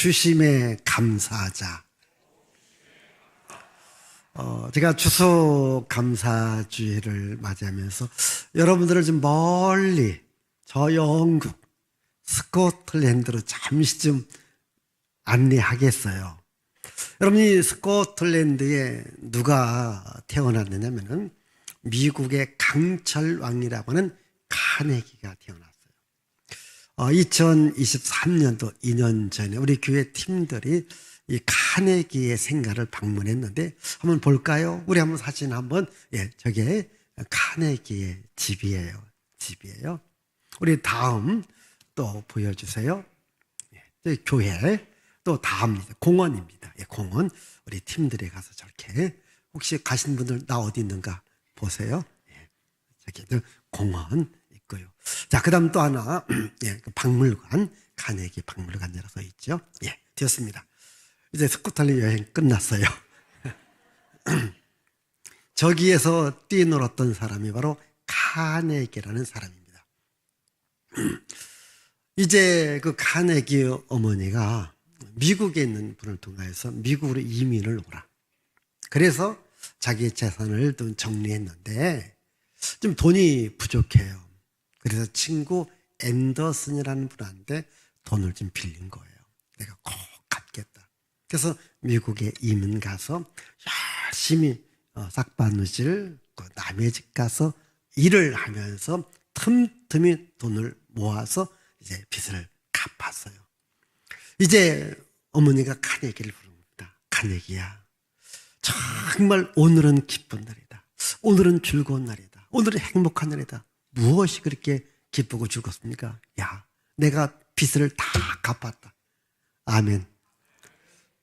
주심에 감사하자. 제가 추수감사주의를 맞이하면서 여러분들을 좀 멀리 저 영국 스코틀랜드로 잠시 좀 안내하겠어요. 여러분이 스코틀랜드에 누가 태어났느냐면은 미국의 강철왕이라고 하는 카네기가 태어났어요. 2023년도 2년 전에 우리 교회 팀들이 이 카네기의 생가를 방문했는데 한번 볼까요? 우리 한번 사진 한번. 저게 카네기의 집이에요. 우리 다음 또 보여주세요. 교회 또 다음 공원입니다. 공원 우리 팀들이 가서 저렇게 혹시 가신 분들 나 어디 있는가 보세요. 저기 공원 있고요. 자, 그다음 또 하나 박물관 카네기 박물관이라고 써 있죠. 되었습니다. 이제 스코틀랜드 여행 끝났어요. 저기에서 뛰놀았던 사람이 바로 카네기라는 사람입니다. 이제 그 카네기 어머니가 미국에 있는 분을 통해서 미국으로 이민을 오라. 그래서 자기 재산을 좀 정리했는데 좀 돈이 부족해요. 그래서 친구 앤더슨이라는 분한테 돈을 좀 빌린 거예요. 내가 꼭 갚겠다. 그래서 미국에 이민 가서 열심히 싹바느질 남의 집 가서 일을 하면서 틈틈이 돈을 모아서 이제 빚을 갚았어요. 이제 어머니가 카네기를 부릅니다. 카네기야, 정말 오늘은 기쁜 날이다. 오늘은 즐거운 날이다. 오늘은 행복한 날이다. 무엇이 그렇게 기쁘고 즐겁습니까? 야, 내가 빚을 다 갚았다. 아멘.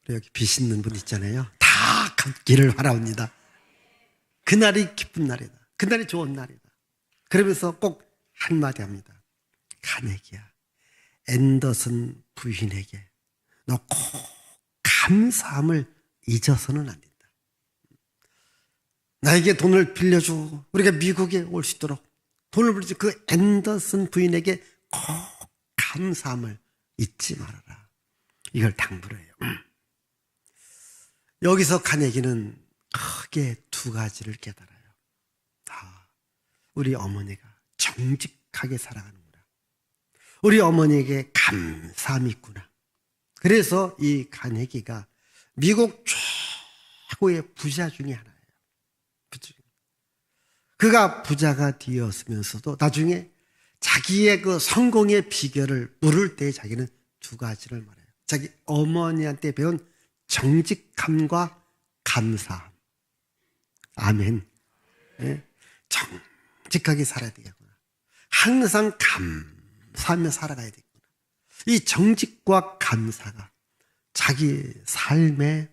여기 빚 있는 분 있잖아요. 다 갚기를 바랍니다. 그날이 기쁜 날이다. 그날이 좋은 날이다. 그러면서 꼭 한마디 합니다. 카네기야, 앤더슨 부인에게 너 꼭 감사함을 잊어서는 안 된다. 나에게 돈을 빌려주고 우리가 미국에 올 수 있도록 돈을 빌려주고 그 앤더슨 부인에게 꼭 감사함을 잊지 말아라. 이걸 당부를 해요. 여기서 카네기는 크게 두 가지를 깨달아요. 우리 어머니가 정직하게 살아가는구나. 우리 어머니에게 감사함이 있구나. 그래서 이 카네기가 미국 최고의 부자 중에 하나예요. 그가 부자가 되었으면서도 나중에 자기의 그 성공의 비결을 물을 때 자기는 두 가지를 말해요. 자기 어머니한테 배운 정직함과 감사함. 아멘. 정직하게 살아야 되겠구나. 항상 감사하며 살아가야 되겠구나. 이 정직과 감사가 자기 삶의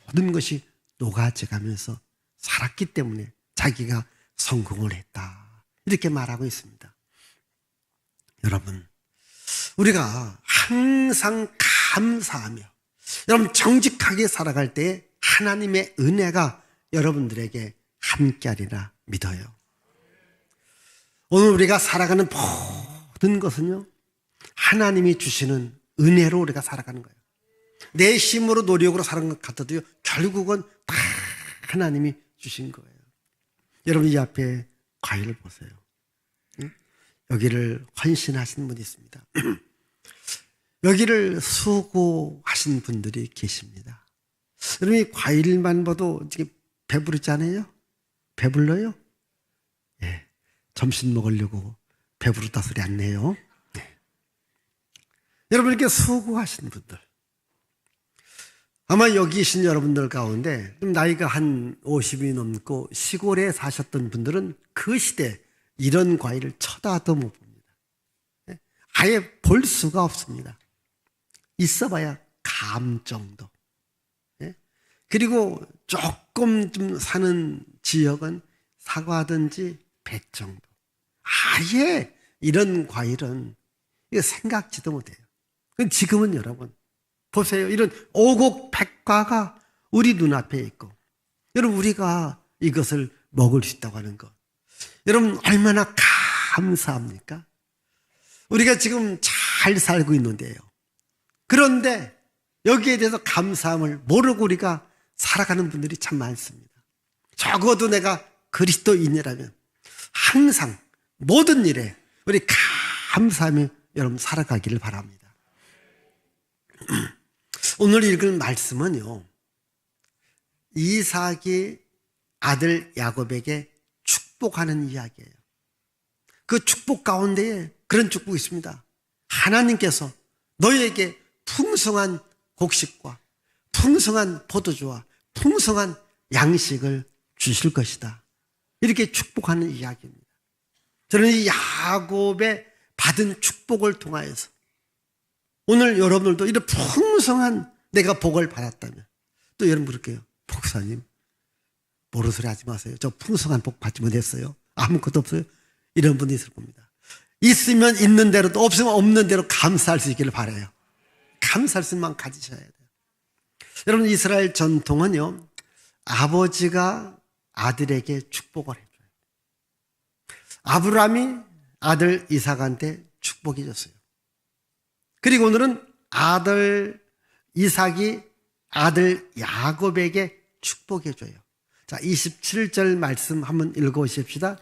모든 것이 녹아져가면서 살았기 때문에 자기가 성공을 했다. 이렇게 말하고 있습니다. 여러분, 우리가 항상 감사하며 여러분 정직하게 살아갈 때 하나님의 은혜가 여러분들에게 함께하리라 믿어요. 오늘 우리가 살아가는 모든 것은요, 하나님이 주시는 은혜로 우리가 살아가는 거예요. 내 힘으로 노력으로 살아가는 것 같아도요, 결국은 다 하나님이 주신 거예요. 여러분, 이 앞에 과일을 보세요. 여기를 헌신하신 분이 있습니다. 여기를 수고하신 분들이 계십니다. 여러분, 이 과일만 봐도 지금 배부르지 않아요? 배불러요? 점심 먹으려고 배부르다 소리 안 내요. 여러분, 이렇게 수고하신 분들, 아마 여기 계신 여러분들 가운데 좀 나이가 한 50이 넘고 시골에 사셨던 분들은 그 시대 이런 과일을 쳐다도 못 봅니다. 아예 볼 수가 없습니다. 있어봐야 감 정도. 그리고 조금 좀 사는 지역은 사과든지 배 정도. 아예 이런 과일은 이거 생각지도 못해요. 지금은 여러분 보세요. 이런 오곡백과가 우리 눈앞에 있고, 여러분 우리가 이것을 먹을 수 있다고 하는 것, 여러분 얼마나 감사합니까? 우리가 지금 잘 살고 있는데요, 그런데 여기에 대해서 감사함을 모르고 우리가 살아가는 분들이 참 많습니다. 적어도 내가 그리스도인이라면 항상 모든 일에 우리 감사하며 여러분 살아가기를 바랍니다. 오늘 읽은 말씀은요, 이삭이 아들 야곱에게 축복하는 이야기예요. 그 축복 가운데에 그런 축복이 있습니다. 하나님께서 너희에게 풍성한 곡식과 풍성한 포도주와 풍성한 양식을 주실 것이다. 이렇게 축복하는 이야기입니다. 저는 이 야곱의 받은 축복을 통하여서 오늘 여러분들도 이런 풍성한 내가 복을 받았다면 또 여러분 그럴게요. 목사님 모르는 소리 하지 마세요. 저 풍성한 복 받지 못했어요. 아무것도 없어요. 이런 분이 있을 겁니다. 있으면 있는 대로 또 없으면 없는 대로 감사할 수 있기를 바라요. 감사할 수 있는 마음 가지셔야 돼요. 여러분 이스라엘 전통은요, 아버지가 아들에게 축복을 해줘요. 아브라함이 아들 이삭한테 축복해 줬어요. 그리고 오늘은 아들 이삭이 아들 야곱에게 축복해 줘요. 자, 27절 말씀 한번 읽어보십시다.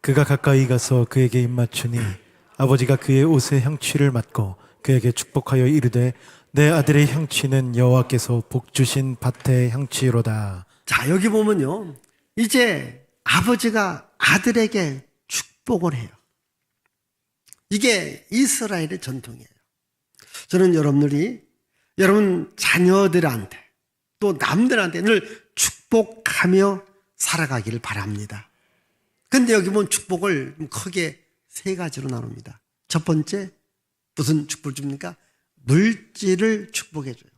그가 가까이 가서 그에게 입맞추니 아버지가 그의 옷에 향취를 맡고 그에게 축복하여 이르되 내 아들의 향취는 여호와께서 복 주신 밭의 향취로다. 자, 여기 보면요, 이제 아버지가 아들에게 축복을 해요. 이게 이스라엘의 전통이에요. 저는 여러분들이 여러분 자녀들한테 또 남들한테 늘 축복하며 살아가기를 바랍니다. 근데 여기 보면 축복을 크게 세 가지로 나눕니다. 첫 번째, 무슨 축복을 줍니까? 물질을 축복해 줘요.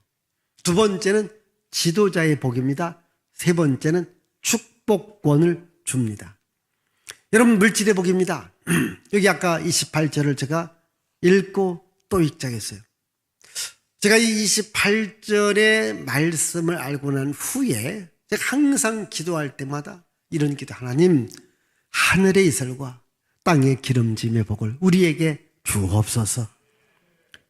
두 번째는 지도자의 복입니다. 세 번째는 축복권을 줍니다. 여러분 물질의 복입니다. 여기 아까 28절을 제가 읽고 또 읽자겠어요. 제가 이 28절의 말씀을 알고 난 후에 제가 항상 기도할 때마다 이런 기도, 하나님 하늘의 이슬과 땅의 기름짐의 복을 우리에게 주옵소서.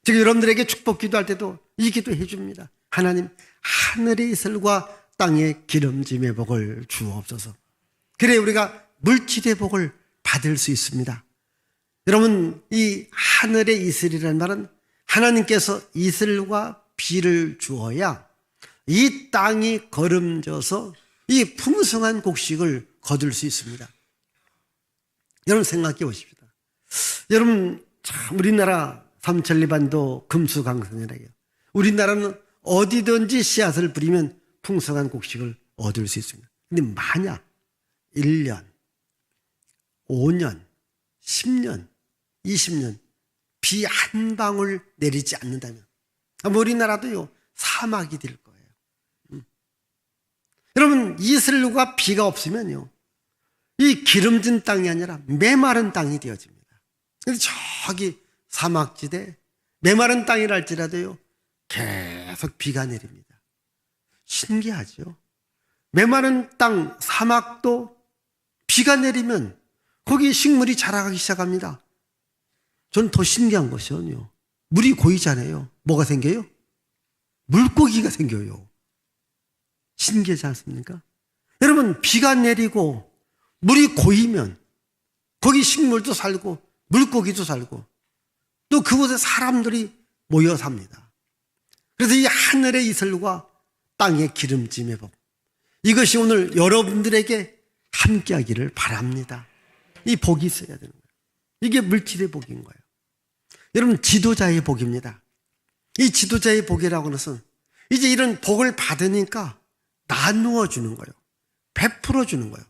제가 여러분들에게 축복 기도할 때도 이 기도 해줍니다. 하나님 하늘의 이슬과 땅의 기름짐의 복을 주옵소서. 그래 우리가 물질의 복을 받을 수 있습니다. 여러분 이 하늘의 이슬이라는 말은 하나님께서 이슬과 비를 주어야 이 땅이 거름져서 이 풍성한 곡식을 거둘 수 있습니다. 여러분 생각해 보십시다. 여러분 참 우리나라 삼천리반도 금수강산이라요. 우리나라는 어디든지 씨앗을 뿌리면 풍성한 곡식을 얻을 수 있습니다. 근데 만약 1년, 5년, 10년, 20년 비 한 방울 내리지 않는다면 우리나라도요 사막이 될 거예요. 여러분 이슬과 비가 없으면요 이 기름진 땅이 아니라 메마른 땅이 되어집니다. 그래서 저기 사막지대 메마른 땅이랄지라도요 계속 비가 내립니다. 신기하죠? 메마른 땅 사막도 비가 내리면 거기 식물이 자라가기 시작합니다. 저는 더 신기한 것은요, 물이 고이잖아요. 뭐가 생겨요? 물고기가 생겨요. 신기하지 않습니까? 여러분 비가 내리고 물이 고이면 거기 식물도 살고 물고기도 살고 또 그곳에 사람들이 모여 삽니다. 그래서 이 하늘의 이슬과 땅의 기름짐의 복, 이것이 오늘 여러분들에게 함께하기를 바랍니다. 이 복이 있어야 되는 거예요. 이게 물질의 복인 거예요. 여러분 지도자의 복입니다. 이 지도자의 복이라고 하는 것은 이제 이런 복을 받으니까 나누어 주는 거예요. 베풀어 주는 거예요.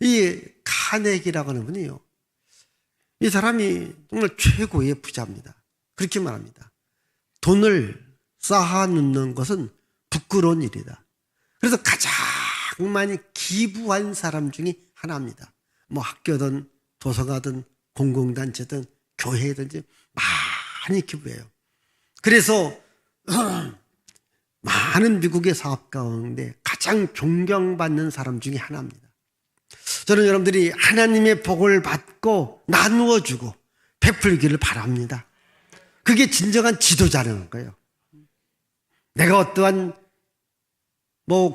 이 카네기라고 하는 분이요, 이 사람이 정말 최고의 부자입니다. 그렇게 말합니다. 돈을 쌓아놓는 것은 부끄러운 일이다. 그래서 가장 많이 기부한 사람 중에 하나입니다. 뭐 학교든 도서관이든 공공단체든 교회든지 많이 기부해요. 그래서 많은 미국의 사업 가운데 가장 존경받는 사람 중에 하나입니다. 저는 여러분들이 하나님의 복을 받고 나누어 주고 베풀기를 바랍니다. 그게 진정한 지도자라는 거예요. 내가 어떠한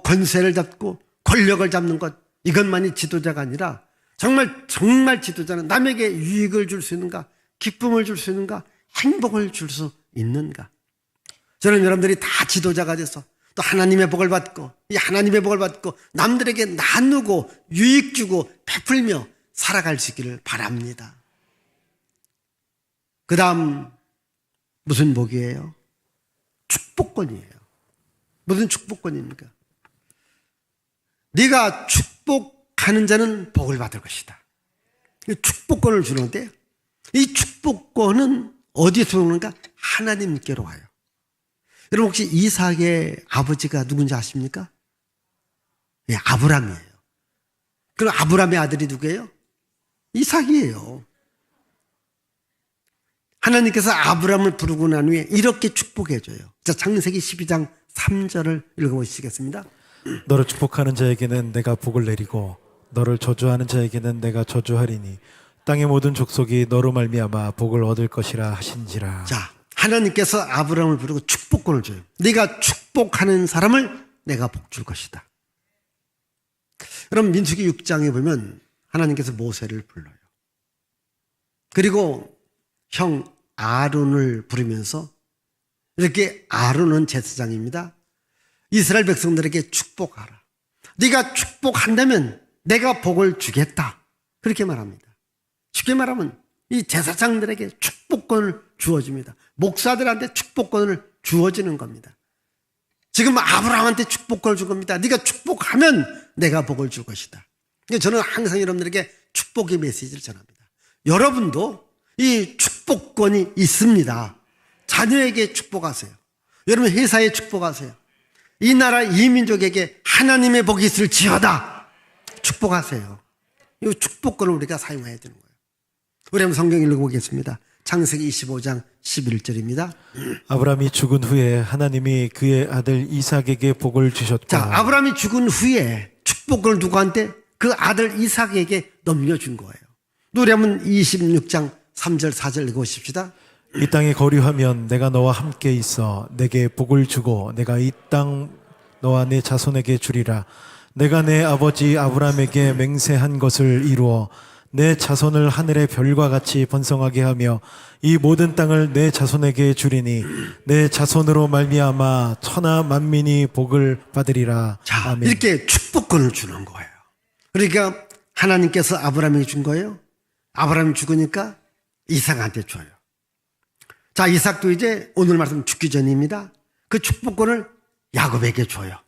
권세를 잡고 권력을 잡는 것, 이것만이 지도자가 아니라 정말 지도자는 남에게 유익을 줄 수 있는가, 기쁨을 줄 수 있는가, 행복을 줄 수 있는가. 저는 여러분들이 다 지도자가 돼서 또 하나님의 복을 받고, 이 하나님의 복을 받고 남들에게 나누고 유익 주고 베풀며 살아갈 수 있기를 바랍니다. 그 다음 무슨 복이에요? 축복권이에요. 무슨 축복권입니까? 네가 축복하는 자는 복을 받을 것이다. 축복권을 주는데 이 축복권은 어디서 오는가? 하나님께로 와요. 여러분 혹시 이삭의 아버지가 누군지 아십니까? 예, 아브람이에요. 그럼 아브람의 아들이 누구예요? 이삭이에요. 하나님께서 아브람을 부르고 난 후에 이렇게 축복해 줘요. 자, 창세기 12장 3절을 읽어보시겠습니다. 너를 축복하는 자에게는 내가 복을 내리고 너를 저주하는 자에게는 내가 저주하리니 땅의 모든 족속이 너로 말미암아 복을 얻을 것이라 하신지라. 자, 하나님께서 아브람을 부르고 축복권을 줘요. 네가 축복하는 사람을 내가 복 줄 것이다. 그럼 민수기 6장에 보면 하나님께서 모세를 불러요. 그리고 형 아론을 부르면서 이렇게, 아론은 제사장입니다. 이스라엘 백성들에게 축복하라. 네가 축복한다면 내가 복을 주겠다. 그렇게 말합니다. 쉽게 말하면 이 제사장들에게 축복권을 주어집니다. 목사들한테 축복권을 주어지는 겁니다. 지금 아브라함한테 축복권을 준 겁니다. 네가 축복하면 내가 복을 줄 것이다. 저는 항상 여러분들에게 축복의 메시지를 전합니다. 여러분도 이 축복권이 있습니다. 자녀에게 축복하세요. 여러분 회사에 축복하세요. 이 나라 이 민족에게 하나님의 복이 있을 지어다. 축복하세요. 이 축복권을 우리가 사용해야 되는 거예요. 우리 한번 성경 읽어보겠습니다. 창세기 25장 11절입니다. 아브라함이 죽은 후에 하나님이 그의 아들 이삭에게 복을 주셨고. 자, 아브라함이 죽은 후에 축복권을 누구한테? 그 아들 이삭에게 넘겨준 거예요. 우리 한번 26장 3절 4절 읽어보십시다. 이 땅에 거류하면 내가 너와 함께 있어 내게 복을 주고 내가 이 땅 너와 내 자손에게 주리라. 내가 내 아버지 아브라함에게 맹세한 것을 이루어 내 자손을 하늘의 별과 같이 번성하게 하며 이 모든 땅을 내 자손에게 주리니 내 자손으로 말미암아 천하 만민이 복을 받으리라. 자, 아멘. 이렇게 축복권을 주는 거예요. 그러니까 하나님께서 아브라함에게 준 거예요. 아브라함이 죽으니까 이삭한테 줘요. 자, 이삭도 이제 오늘 말씀 죽기 전입니다. 그 축복권을 야곱에게 줘요.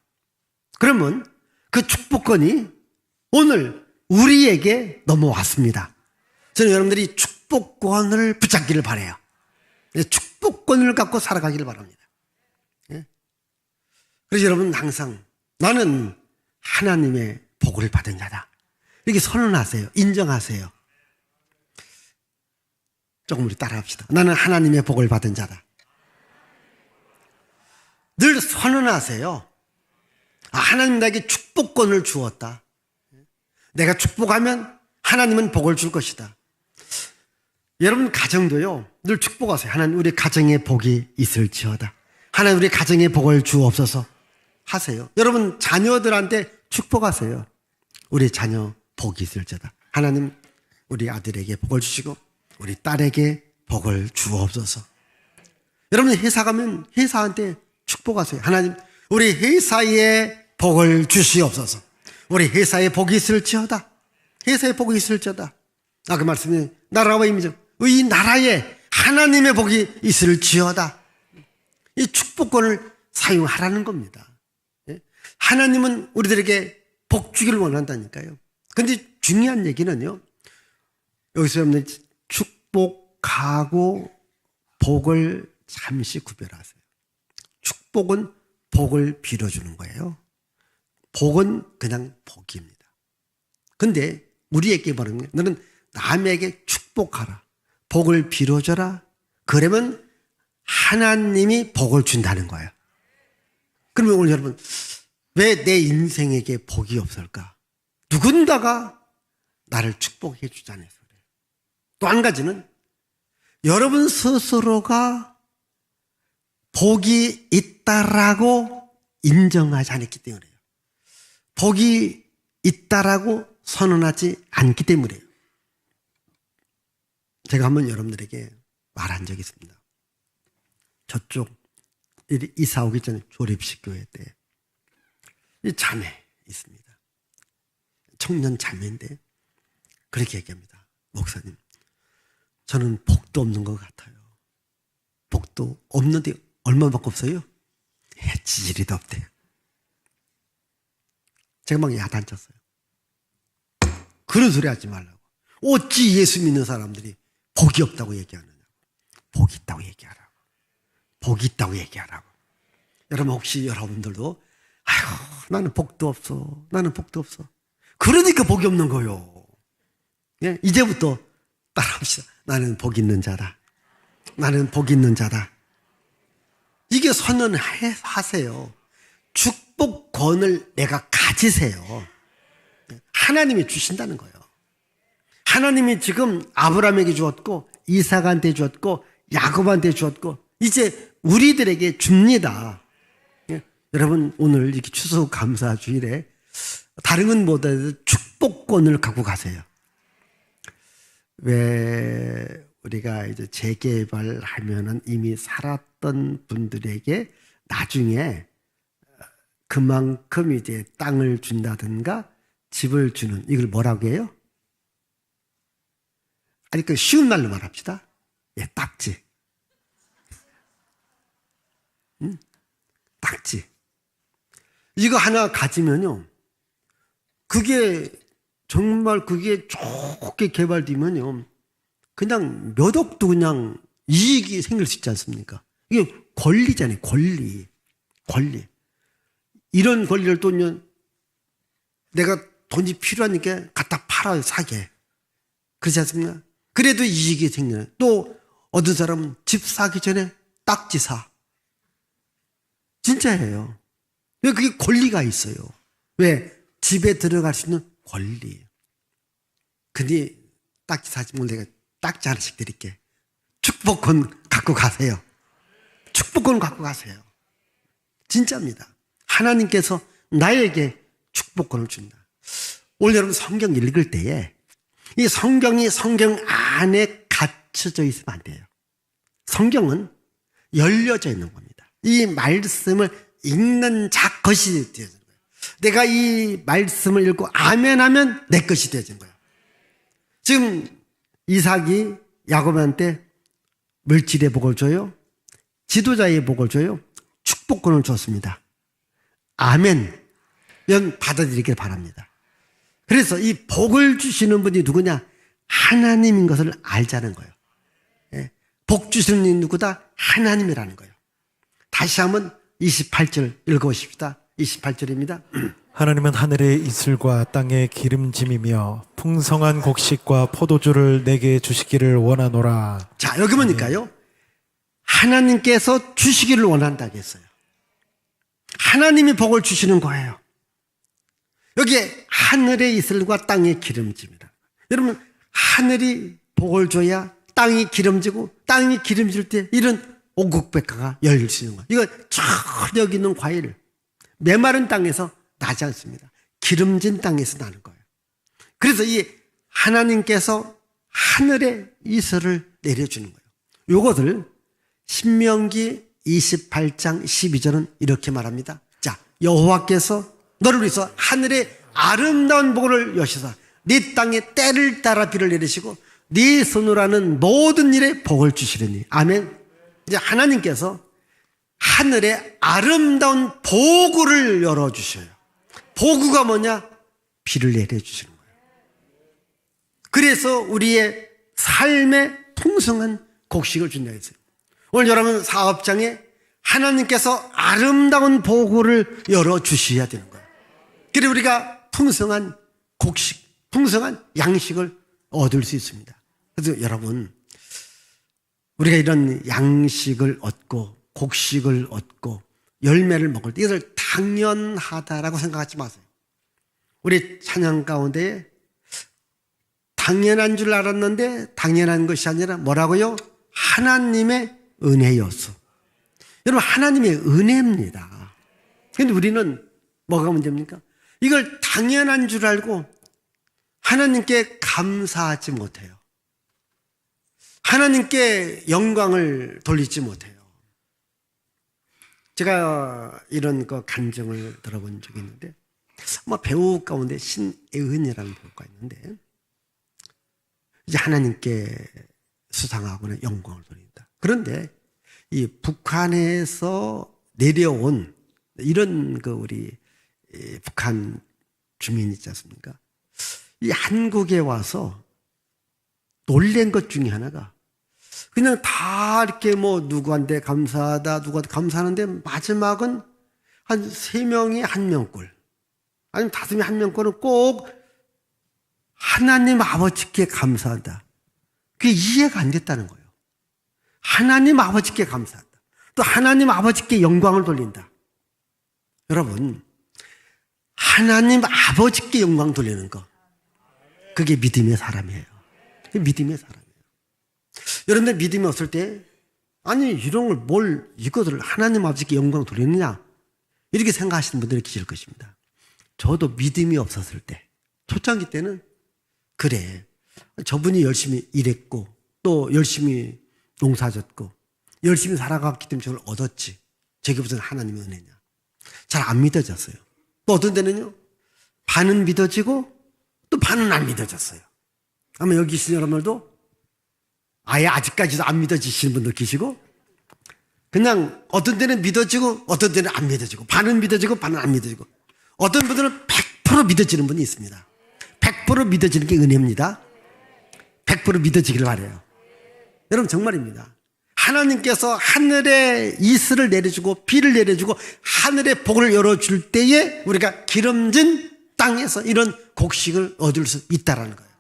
그러면 그 축복권이 오늘 우리에게 넘어왔습니다. 저는 여러분들이 축복권을 붙잡기를 바라요. 축복권을 갖고 살아가기를 바랍니다. 그래서 여러분 항상 나는 하나님의 복을 받은 자다. 이렇게 선언하세요. 인정하세요. 조금 우리 따라합시다. 나는 하나님의 복을 받은 자다. 늘 선언하세요. 하나님 나에게 축복권을 주었다. 내가 축복하면 하나님은 복을 줄 것이다. 여러분 가정도요, 늘 축복하세요. 하나님 우리 가정에 복이 있을지어다. 하나님 우리 가정에 복을 주옵소서 하세요. 여러분 자녀들한테 축복하세요. 우리 자녀 복이 있을지어다. 하나님 우리 아들에게 복을 주시고 우리 딸에게 복을 주옵소서. 여러분 회사 가면 회사한테 축복하세요. 하나님 우리 회사에 복을 주시옵소서. 우리 회사에 복이 있을지어다. 회사에 복이 있을지어다. 그 말씀이 나라와 이 나라에 하나님의 복이 있을지어다. 이 축복권을 사용하라는 겁니다. 하나님은 우리들에게 복 주기를 원한다니까요. 그런데 중요한 얘기는요, 여기서 여러분들 축복하고 복을 잠시 구별하세요. 축복은 복을 빌어주는 거예요. 복은 그냥 복입니다. 근데 우리에게 말하는 게 너는 남에게 축복하라. 복을 빌어줘라. 그러면 하나님이 복을 준다는 거예요. 그러면 오늘 여러분 왜 내 인생에게 복이 없을까? 누군가가 나를 축복해 주지 않아서 그래요. 또 한 가지는 여러분 스스로가 복이 있다라고 인정하지 않았기 때문에요. 복이 있다라고 선언하지 않기 때문에요. 제가 한번 여러분들에게 말한 적이 있습니다. 저쪽 이사 오기 전에 조립식 교회 때 이 자매 있습니다. 청년 자매인데 그렇게 얘기합니다. 목사님, 저는 복도 없는 것 같아요. 복도 없는데 얼마밖에 없어요? 지지리도 없대요. 제가 막 야단쳤어요. 그런 소리 하지 말라고. 어찌 예수 믿는 사람들이 복이 없다고 얘기하느냐고. 복이 있다고 얘기하라고. 복이 있다고 얘기하라고. 여러분 혹시 여러분들도 아휴 나는 복도 없어. 나는 복도 없어. 그러니까 복이 없는 거요. 예? 이제부터 따라합시다. 나는 복 있는 자다. 나는 복 있는 자다. 이게 선언하세요. 축복권을 내가 가지세요. 하나님이 주신다는 거예요. 하나님이 지금 아브라함에게 주었고 이삭한테 주었고 야곱한테 주었고 이제 우리들에게 줍니다. 여러분 오늘 이렇게 추수감사 주일에 다른 건 못해도 축복권을 갖고 가세요. 왜 우리가 이제 재개발하면은 이미 살았던 분들에게 나중에 그만큼 이제 땅을 준다든가 집을 주는 이걸 뭐라고 해요? 아니 그 쉬운 말로 말합시다. 예, 딱지. 딱지. 이거 하나 가지면요. 그게 정말 그게 좋게 개발되면요. 그냥 몇 억도 그냥 이익이 생길 수 있지 않습니까? 이게 권리잖아요. 권리. 이런 권리를 또 내가 돈이 필요하니까 갖다 팔아요. 사게. 그렇지 않습니까? 그래도 이익이 생겨요. 또 어떤 사람은 집 사기 전에 딱지 사. 진짜예요. 왜 그게 권리가 있어요. 왜? 집에 들어갈 수 있는 권리. 근데 딱지 사지면 내가 딱지 하나씩 드릴게. 축복권 갖고 가세요. 축복권 갖고 가세요. 진짜입니다. 하나님께서 나에게 축복권을 준다. 오늘 여러분 성경 읽을 때에 이 성경이 성경 안에 갇혀져 있으면 안 돼요. 성경은 열려져 있는 겁니다. 이 말씀을 읽는 자 것이 되어지는 거예요. 내가 이 말씀을 읽고 아멘하면 내 것이 되어지는 거예요. 지금 이삭이 야곱한테 물질의 복을 줘요. 지도자의 복을 줘요. 축복권을 줬습니다. 아멘. 면 받아들이길 바랍니다. 그래서 이 복을 주시는 분이 누구냐? 하나님인 것을 알자는 거예요. 예. 복 주시는 분이 누구다? 하나님이라는 거예요. 다시 한번 28절 읽어보십시다. 28절입니다. 하나님은 하늘의 이슬과 땅의 기름짐이며 풍성한 곡식과 포도주를 내게 주시기를 원하노라. 자, 여기 보니까요. 하나님께서 주시기를 원한다고 했어요. 하나님이 복을 주시는 거예요. 여기에 하늘의 이슬과 땅의 기름짐이라. 여러분, 하늘이 복을 줘야 땅이 기름지고 땅이 기름질 때 이런 오국백화가 열릴 수 있는 거예요. 이거 저녁 있는 과일, 메마른 땅에서 나지 않습니다. 기름진 땅에서 나는 거예요. 그래서 이 하나님께서 하늘의 이슬을 내려주는 거예요. 요것을 신명기 28장 12절은 이렇게 말합니다. 자, 여호와께서 너를 위해서 하늘의 아름다운 복을 여시사 네 땅에 때를 따라 비를 내리시고 네 손으로 하는 모든 일에 복을 주시려니. 아멘. 이제 하나님께서 하늘에 아름다운 보구를 열어주셔요. 보구가 뭐냐? 비를 내려주시는 거예요. 그래서 우리의 삶에 풍성한 곡식을 준다 했어요. 오늘 여러분 사업장에 하나님께서 아름다운 보구를 열어주셔야 되는 거예요. 그래서 우리가 풍성한 곡식, 풍성한 양식을 얻을 수 있습니다. 그래서 여러분, 우리가 이런 양식을 얻고 곡식을 얻고 열매를 먹을 때 이것을 당연하다라고 생각하지 마세요. 우리 찬양 가운데 당연한 줄 알았는데 당연한 것이 아니라 뭐라고요? 하나님의 은혜였어. 여러분, 하나님의 은혜입니다. 그런데 우리는 뭐가 문제입니까? 이걸 당연한 줄 알고 하나님께 감사하지 못해요. 하나님께 영광을 돌리지 못해요. 제가 이런 거 간증을 들어본 적이 있는데, 아마 배우 가운데 신애은이라는 배우가 있는데, 이제 하나님께 수상하고는 영광을 돌린다. 그런데 이 북한에서 내려온 이런 우리 북한 주민 있지 않습니까? 이 한국에 와서 놀란 것 중에 하나가 그냥 다 이렇게 누구한테 감사하다, 누구한테 감사하는데 마지막은 한 3명이 1명꼴, 아니면 5명이 1명꼴은 꼭 하나님 아버지께 감사한다. 그게 이해가 안 됐다는 거예요. 하나님 아버지께 감사한다. 또 하나님 아버지께 영광을 돌린다. 여러분, 하나님 아버지께 영광 돌리는 거, 그게 믿음의 사람이에요. 그게 믿음의 사람이에요. 여러분들 믿음이 없을 때, 아니 이런 걸 이것을 하나님 아버지께 영광 돌리느냐, 이렇게 생각하시는 분들이 계실 것입니다. 저도 믿음이 없었을 때, 초창기 때는 그래, 저분이 열심히 일했고 또 열심히 농사졌고 열심히 살아갔기 때문에 저걸 얻었지, 저게 무슨 하나님의 은혜냐, 잘 안 믿어졌어요. 또 어떤 데는요, 반은 믿어지고 또 반은 안 믿어졌어요. 아마 여기 계신 여러분들도 아예 아직까지도 안 믿어지시는 분들 계시고, 그냥 어떤 데는 믿어지고 어떤 데는 안 믿어지고, 반은 믿어지고 반은 안 믿어지고, 어떤 분들은 100% 믿어지는 분이 있습니다. 100% 믿어지는 게 은혜입니다. 100% 믿어지길 바라요. 여러분, 정말입니다. 하나님께서 하늘에 이슬을 내려주고 비를 내려주고 하늘의 복을 열어줄 때에 우리가 기름진 땅에서 이런 곡식을 얻을 수 있다는 거예요.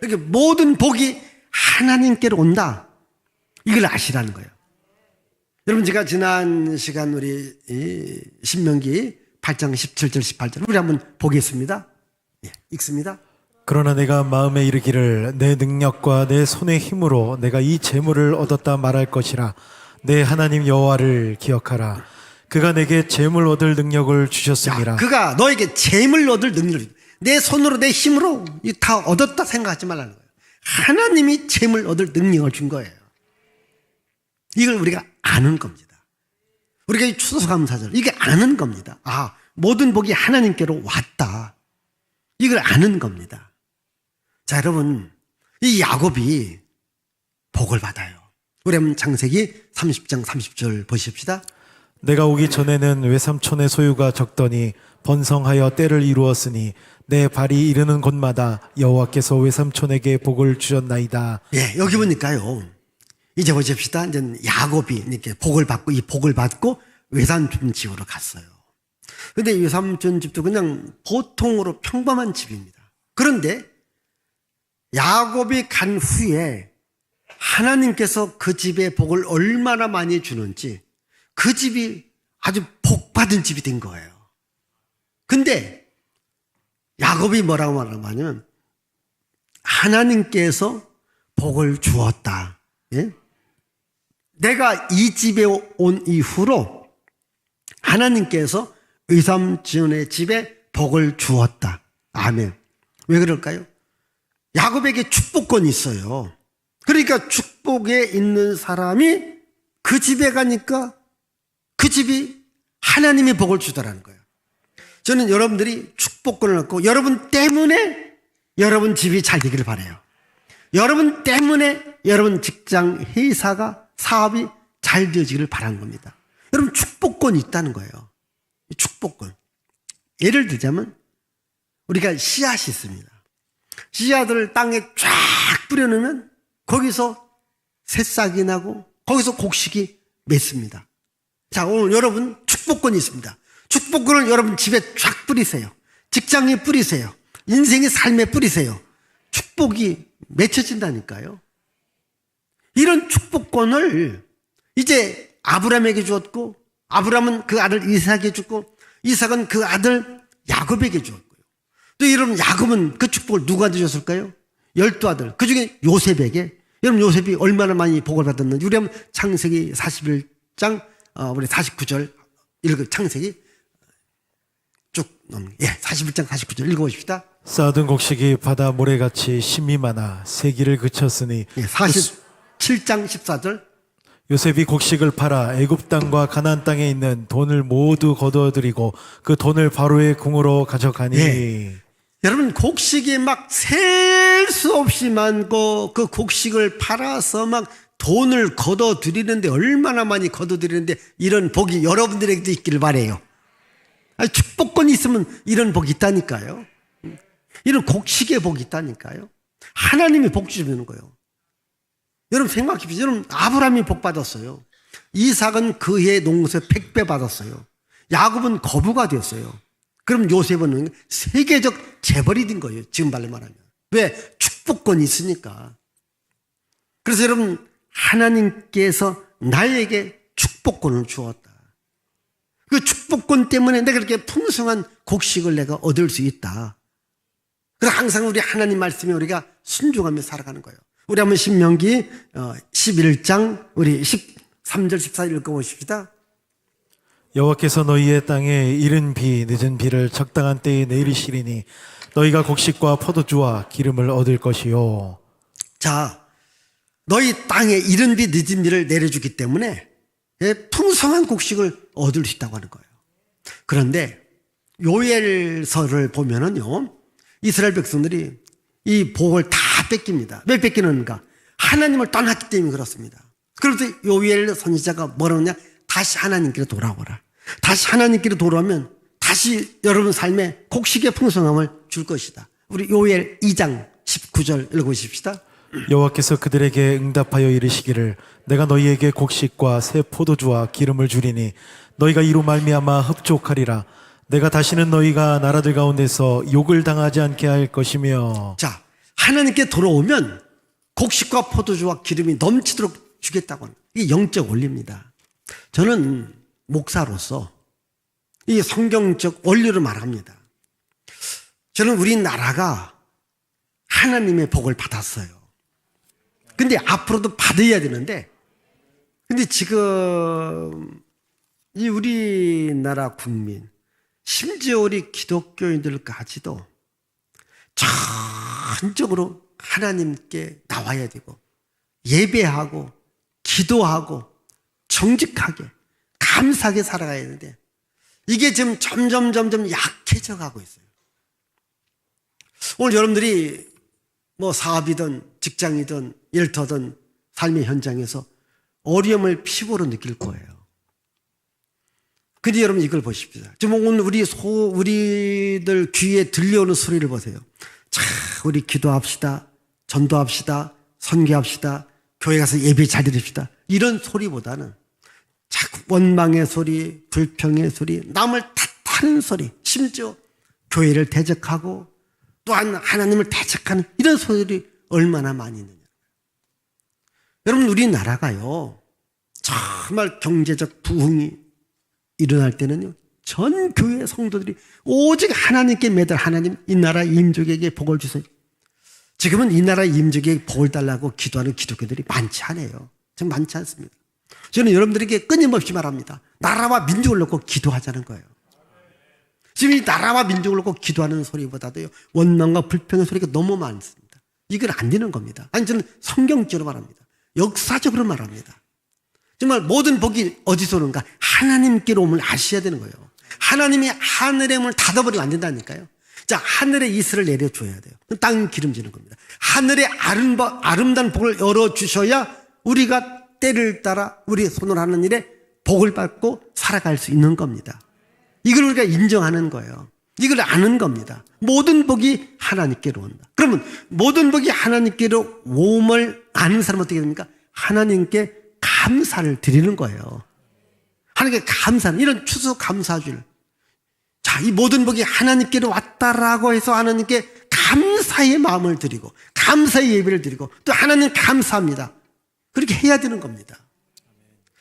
이렇게 모든 복이 하나님께로 온다, 이걸 아시라는 거예요. 여러분, 제가 지난 시간 우리 신명기 8장 17절 18절 우리 한번 보겠습니다. 읽습니다. 그러나 내가 마음에 이르기를 내 능력과 내 손의 힘으로 내가 이 재물을 얻었다 말할 것이라. 내 하나님 여호와를 기억하라. 그가 내게 재물 얻을 능력을 주셨습니다. 그가 너에게 재물 얻을 능력을, 내 손으로 내 힘으로 다 얻었다 생각하지 말라는 거예요. 하나님이 재물 얻을 능력을 준 거예요. 이걸 우리가 아는 겁니다. 우리가 이 추수감사절, 이게 아는 겁니다. 아, 모든 복이 하나님께로 왔다, 이걸 아는 겁니다. 자, 여러분, 이 야곱이 복을 받아요. 우리 한번 창세기 30장 30절 보십시다. 내가 오기 전에는 외삼촌의 소유가 적더니 번성하여 때를 이루었으니 내 발이 이르는 곳마다 여호와께서 외삼촌에게 복을 주셨나이다. 예, 여기 보니까요, 이제 보십시다. 이제 야곱이 이렇게 복을 받고, 이 복을 받고 외삼촌 집으로 갔어요. 근데 외삼촌 집도 그냥 보통으로 평범한 집입니다. 그런데 야곱이 간 후에 하나님께서 그 집에 복을 얼마나 많이 주는지, 그 집이 아주 복받은 집이 된 거예요. 근데 야곱이 뭐라고 말하냐면 하나님께서 복을 주었다. 예? 내가 이 집에 온 이후로 하나님께서 외삼촌의 집에 복을 주었다. 아멘. 왜 그럴까요? 야곱에게 축복권이 있어요. 그러니까 축복에 있는 사람이 그 집에 가니까 그 집이 하나님의 복을 주더라는 거예요. 저는 여러분들이 축복권을 얻고 여러분 때문에 여러분 집이 잘 되기를 바라요. 여러분 때문에 여러분 직장, 회사가, 사업이 잘 되어지기를 바라는 겁니다. 여러분, 축복권이 있다는 거예요. 축복권. 예를 들자면 우리가 씨앗이 있습니다. 씨앗을 땅에 쫙 뿌려놓으면 거기서 새싹이 나고 거기서 곡식이 맺습니다. 자, 오늘 여러분 축복권이 있습니다. 축복권을 여러분 집에 쫙 뿌리세요. 직장에 뿌리세요. 인생의 삶에 뿌리세요. 축복이 맺혀진다니까요. 이런 축복권을 이제 아브라함에게 주었고, 아브라함은 그 아들 이삭에게 주고, 이삭은 그 아들 야곱에게 주었고요. 또 여러분, 야곱은 그 축복을 누구한테 줬을까요? 12아들, 그 중에 요셉에게, 여러분 요셉이 얼마나 많이 복을 받았는지 우리 한번 창세기 41장 우리 49절 창세기 쭉 41장 49절 읽어보십시다. 쌓아둔 곡식이 바다 모래같이 심이 많아 세기를 그쳤으니 47장 14절 요셉이 곡식을 팔아 애굽 땅과 가나안 땅에 있는 돈을 모두 거두어들이고 그 돈을 바로의 궁으로 가져가니 여러분 곡식이 막 셀 수 없이 많고 그 곡식을 팔아서 막 돈을 거둬들이는데 얼마나 많이 거둬들이는데 이런 복이 여러분들에게도 있기를 바라요. 축복권이 있으면 이런 복이 있다니까요. 이런 곡식의 복이 있다니까요. 하나님이 복 주시는 거예요. 여러분 생각해 보세요. 여러분 아브라함이 복 받았어요. 이삭은 그의 농사에 100배 받았어요. 야곱은 거부가 되었어요. 그럼 요셉은 세계적 재벌이 된 거예요. 지금 말로 말하면. 왜? 축복권이 있으니까. 그래서 여러분 하나님께서 나에게 축복권을 주었다. 그 축복권 때문에 내가 이렇게 풍성한 곡식을 내가 얻을 수 있다. 그래서 항상 우리 하나님 말씀에 우리가 순종하며 살아가는 거예요. 우리 한번 신명기 11장 우리 13절 14절 읽어보십시다. 여호와께서 너희의 땅에 이른 비 늦은 비를 적당한 때에 내리시리니 너희가 곡식과 포도주와 기름을 얻을 것이요. 자, 너희 땅에 이른 비 늦은 비를 내려주기 때문에 풍성한 곡식을 얻을 수 있다고 하는 거예요. 그런데 요엘서를 보면은요, 이스라엘 백성들이 이 복을 다 뺏깁니다. 왜 뺏기는가? 하나님을 떠났기 때문에 그렇습니다. 그래서 요엘 선지자가 뭐라고 하냐? 다시 하나님께로 돌아오라. 다시 하나님께로 돌아오면 다시 여러분 삶에 곡식의 풍성함을 줄 것이다. 우리 요엘 2장 19절 읽어보십시다. 여호와께서 그들에게 응답하여 이르시기를 내가 너희에게 곡식과 새 포도주와 기름을 주리니 너희가 이로 말미암아 흡족하리라. 내가 다시는 너희가 나라들 가운데서 욕을 당하지 않게 할 것이며. 자, 하나님께 돌아오면 곡식과 포도주와 기름이 넘치도록 주겠다고 하는 이게 영적 원리입니다. 저는 목사로서 이 성경적 원리를 말합니다. 저는 우리나라가 하나님의 복을 받았어요. 근데 앞으로도 받아야 되는데, 근데 지금 이 우리나라 국민, 심지어 우리 기독교인들까지도 전적으로 하나님께 나와야 되고, 예배하고, 기도하고, 정직하게, 감사하게 살아가야 되는데, 이게 지금 점점 약해져 가고 있어요. 오늘 여러분들이 뭐 사업이든 직장이든 일터든 삶의 현장에서 어려움을 피부로 느낄 거예요. 근데 여러분 이걸 보십시오. 지금 오늘 우리들 귀에 들려오는 소리를 보세요. 자, 우리 기도합시다. 전도합시다. 선교합시다. 교회 가서 예배 잘 드립시다. 이런 소리보다는 자꾸 원망의 소리, 불평의 소리, 남을 탓하는 소리, 심지어 교회를 대적하고 또한 하나님을 대적하는 이런 소리들이 얼마나 많이 있느냐. 여러분 우리나라가요 정말 경제적 부흥이 일어날 때는요 전 교회 성도들이 오직 하나님께 매달 하나님 이 나라 임족에게 복을 주세요. 지금은 이 나라 임족에게 복을 달라고 기도하는 기독교들이 많지 않아요. 좀 많지 않습니다. 저는 여러분들에게 끊임없이 말합니다. 나라와 민족을 놓고 기도하자는 거예요. 지금 이 나라와 민족을 놓고 기도하는 소리보다도요 원망과 불평의 소리가 너무 많습니다. 이건 안 되는 겁니다. 아니 저는 성경적으로 말합니다. 역사적으로 말합니다. 정말 모든 복이 어디서 오는가? 하나님께로 오면 아셔야 되는 거예요. 하나님이 하늘의 문을 닫아버리면 안 된다니까요. 자, 하늘에 이슬을 내려줘야 돼요. 땅 기름지는 겁니다. 하늘의 아름다운 복을 열어주셔야 우리가 때를 따라 우리 손을 하는 일에 복을 받고 살아갈 수 있는 겁니다. 이걸 우리가 인정하는 거예요. 이걸 아는 겁니다. 모든 복이 하나님께로 온다. 그러면 모든 복이 하나님께로 오음을 아는 사람은 어떻게 됩니까? 하나님께 감사를 드리는 거예요. 하나님께 감사는 이런 추수 감사주일. 자, 이 모든 복이 하나님께로 왔다라고 해서 하나님께 감사의 마음을 드리고 감사의 예배를 드리고 또 하나님 감사합니다. 그렇게 해야 되는 겁니다.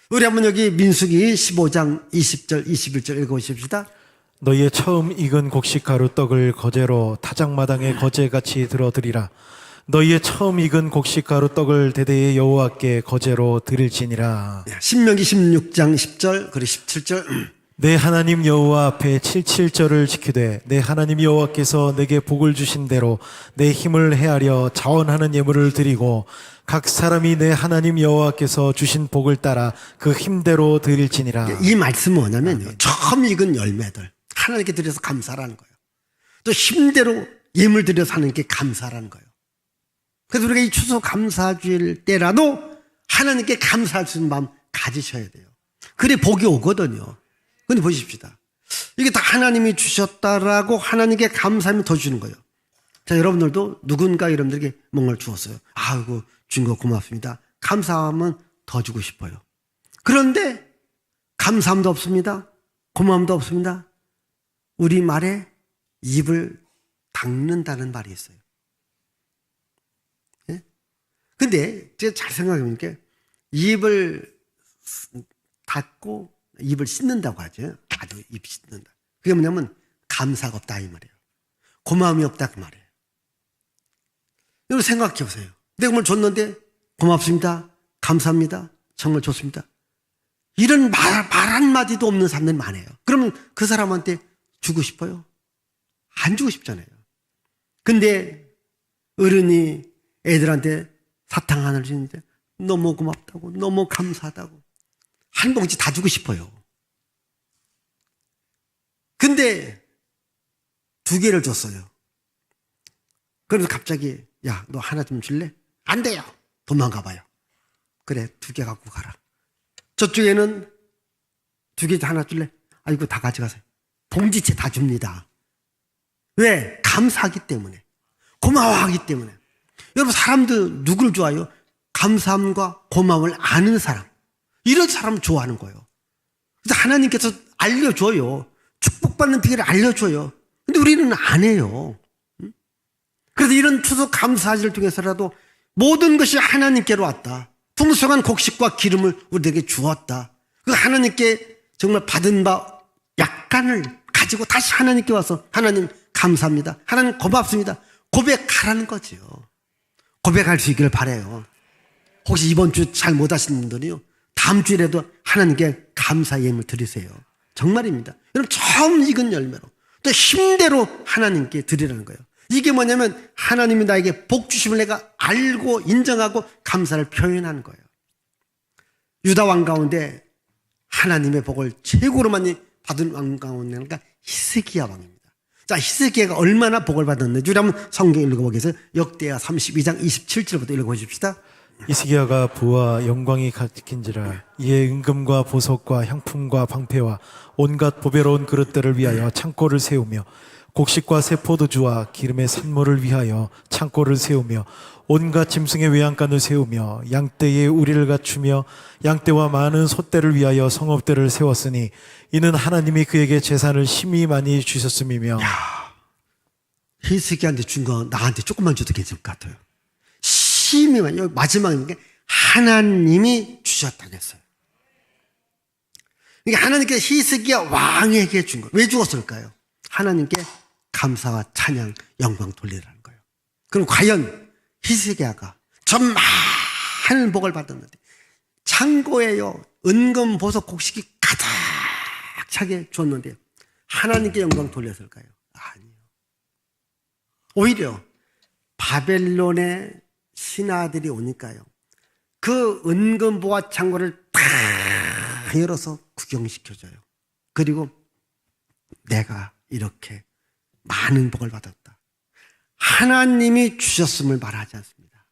우리 한번 여기 민수기 15장 20절 21절 읽어보십시다. 너희의 처음 익은 곡식 가루 떡을 거제로 타작마당에 거제같이 들어드리라. 너희의 처음 익은 곡식가루 떡을 대대의 여호와께 거제로 드릴지니라. 신명기 16장 10절 그리고 17절. 내 하나님 여호와 앞에 77절을 지키되 내 하나님 여호와께서 내게 복을 주신 대로 내 힘을 헤아려 자원하는 예물을 드리고 각 사람이 내 하나님 여호와께서 주신 복을 따라 그 힘대로 드릴지니라. 이 말씀은 뭐냐면요, 처음 익은 열매들 하나님께 드려서 감사라는 거예요. 또 힘대로 예물 드려서 하나님께 감사라는 거예요. 그래서 우리가 이 추수 감사주일 때라도 하나님께 감사할 수 있는 마음 가지셔야 돼요. 그래 복이 오거든요. 근데 보십시다. 이게 다 하나님이 주셨다라고 하나님께 감사하면 더 주는 거예요. 자, 여러분들도 누군가 여러분들에게 뭔가를 주었어요. 아이고, 준 거 고맙습니다. 감사하면 더 주고 싶어요. 그런데 감사함도 없습니다. 고마움도 없습니다. 우리 말에 입을 닦는다는 말이 있어요. 예? 근데 제가 잘 생각해보니까 입을 닫고 입을 씻는다고 하죠. 아주 입 씻는다. 그게 뭐냐면 감사가 없다 이 말이에요. 고마움이 없다 그 말이에요. 여러분 생각해 보세요. 내가 뭘 줬는데 고맙습니다. 감사합니다. 정말 좋습니다. 이런 말 한마디도 없는 사람들이 많아요. 그러면 그 사람한테 주고 싶어요? 안 주고 싶잖아요. 근데 어른이 애들한테 사탕 하나를 주는데 너무 고맙다고 너무 감사하다고 한 봉지 다 주고 싶어요. 근데 2개를 줬어요. 그래서 갑자기 야, 너 하나 좀 줄래? 안 돼요. 도망가 봐요. 그래, 2개 갖고 가라. 저쪽에는 2개 하나 줄래? 아이고, 다 가져가세요. 봉지채 다 줍니다. 왜? 감사하기 때문에. 고마워하기 때문에. 여러분, 사람들 누굴 좋아해요? 감사함과 고마움을 아는 사람. 이런 사람 좋아하는 거예요. 그래서 하나님께서 알려줘요. 축복받는 비결을 알려줘요. 근데 우리는 안 해요. 그래서 이런 추수 감사절을 통해서라도 모든 것이 하나님께로 왔다. 풍성한 곡식과 기름을 우리에게 주었다. 그 하나님께 정말 받은 바 약간을 가지고 다시 하나님께 와서 하나님 감사합니다. 하나님 고맙습니다. 고백하라는 거죠. 고백할 수 있기를 바라요. 혹시 이번 주 잘 못 하시는 분들이요, 다음 주에라도 하나님께 감사 예물 드리세요. 정말입니다. 여러분 처음 익은 열매로 또 힘대로 하나님께 드리라는 거예요. 이게 뭐냐면 하나님이 나에게 복 주심을 내가 알고 인정하고 감사를 표현하는 거예요. 유다 왕 가운데 하나님의 복을 최고로 많이 받은 왕 가운데가 히스기야 왕입니다. 자, 히스기야가 얼마나 복을 받았는지 우리 한번 성경 읽어보겠어요. 역대하 32장 27절부터 읽어보십시다. 히스기야가 부와 영광이 가득한지라 이에 은금과 보석과 향품과 방패와 온갖 보배로운 그릇들을 위하여 창고를 세우며 곡식과 새 포도주와 기름의 산모를 위하여 창고를 세우며 온갖 짐승의 외양간을 세우며 양떼의 우리를 갖추며 양떼와 많은 소떼를 위하여 성읍들을 세웠으니 이는 하나님이 그에게 재산을 심히 많이 주셨음이며. 히스기야한테 준 거 나한테 조금만 줘도 괜찮을 것 같아요. 심히 많이. 마지막에 하나님이 주셨다고 했어요. 그러니까 하나님께 히스기야 왕에게 준 거. 왜 주었을까요? 하나님께 감사와 찬양, 영광 돌리라는 거예요. 그럼 과연 히스기야가 저 많은 복을 받았는데 창고에요 은금, 보석, 곡식이 가득 차게 줬는데 하나님께 영광 돌렸을까요? 아니요. 오히려 바벨론의 신하들이 오니까요, 그 은금 보화 창고를 다 열어서 구경시켜줘요. 그리고 내가 이렇게 많은 복을 받았다, 하나님이 주셨음을 말하지 않습니다.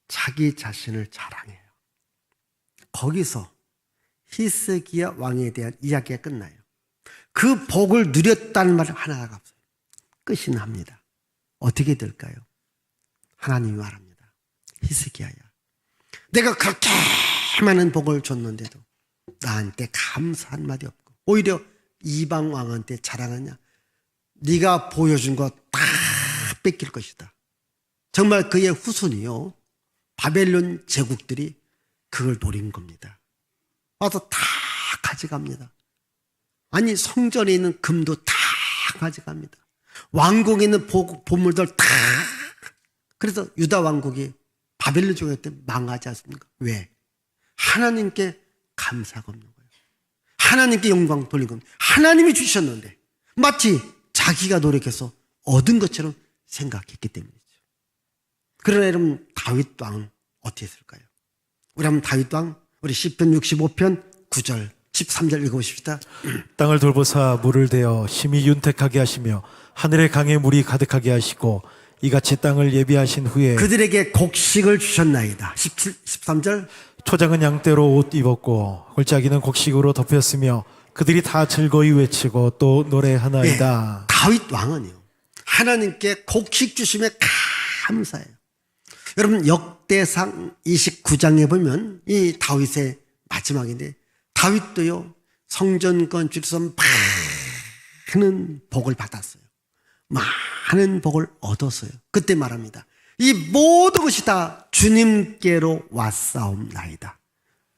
자기 자신을 자랑해요. 거기서 히스기야 왕에 대한 이야기가 끝나요. 그 복을 누렸다는 말 하나가 없어요. 끝이 납니다. 어떻게 될까요? 하나님이 말합니다. 히스기야야, 내가 그렇게 많은 복을 줬는데도 나한테 감사 한마디 없고 오히려 이방 왕한테 자랑하냐? 네가 보여준 거 다 뺏길 것이다. 정말 그의 후손이요, 바벨론 제국들이 그걸 노린 겁니다. 와서 다 가져갑니다. 아니, 성전에 있는 금도 다 가져갑니다. 왕궁에 있는 보물들 다 그래서 유다 왕국이 바벨론 종교 때 망하지 않습니까? 왜? 하나님께 감사가 없는 거예요. 하나님께 영광 돌린 겁니다. 하나님이 주셨는데 마치 자기가 노력해서 얻은 것처럼 생각했기 때문이죠. 그러나 여러분, 다윗 왕은 어떻게 했을까요? 우리 한번 다윗 왕, 우리 시편 65편 9절 13절 읽어보십시다. 땅을 돌보사 물을 대어 심히 윤택하게 하시며 하늘의 강에 물이 가득하게 하시고 이같이 땅을 예비하신 후에 그들에게 곡식을 주셨나이다. 13절. 초장은 양떼로 옷 입었고 골짜기는 곡식으로 덮였으며 그들이 다 즐거이 외치고 또 노래하나이다. 다윗 왕은요, 하나님께 곡식 주심에 감사해요. 여러분, 역대상 29장에 보면 이 다윗의 마지막인데, 다윗도요 성전 건축에서 많은 복을 받았어요. 많은 복을 얻었어요. 그때 말합니다. 이 모든 것이 다 주님께로 왔사옵나이다.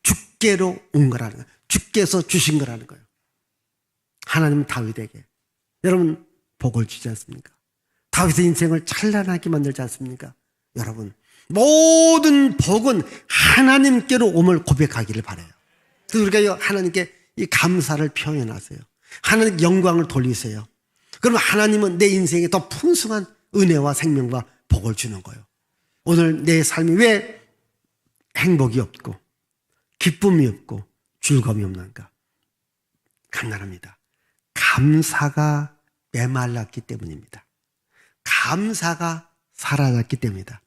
주께로 온 거라는 거예요. 주께서 주신 거라는 거예요. 하나님은 다윗에게 여러분 복을 주지 않습니까? 다윗의 인생을 찬란하게 만들지 않습니까? 여러분, 모든 복은 하나님께로 옴을 고백하기를 바라요. 그래서 우리가 하나님께 이 감사를 표현하세요. 하나님께 영광을 돌리세요. 그러면 하나님은 내 인생에 더 풍성한 은혜와 생명과 복을 주는 거예요. 오늘 내 삶이 왜 행복이 없고 기쁨이 없고 즐거움이 없는가? 간단합니다. 감사가 메말랐기 때문입니다. 감사가 사라졌기 때문이다.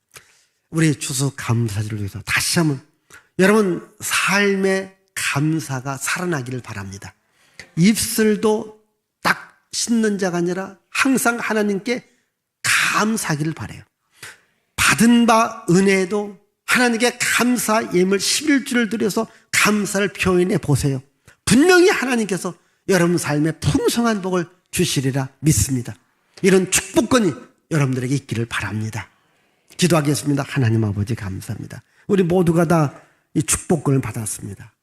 우리 추수 감사절을 위해서 다시 한번 여러분 삶의 감사가 살아나기를 바랍니다. 입술도 딱 씻는 자가 아니라 항상 하나님께 감사하기를 바라요. 받은 바 은혜도 하나님께 감사 예물 11주를 드려서 감사를 표현해 보세요. 분명히 하나님께서 여러분 삶에 풍성한 복을 주시리라 믿습니다. 이런 축복권이 여러분들에게 있기를 바랍니다. 기도하겠습니다. 하나님 아버지 감사합니다. 우리 모두가 다 이 축복권을 받았습니다.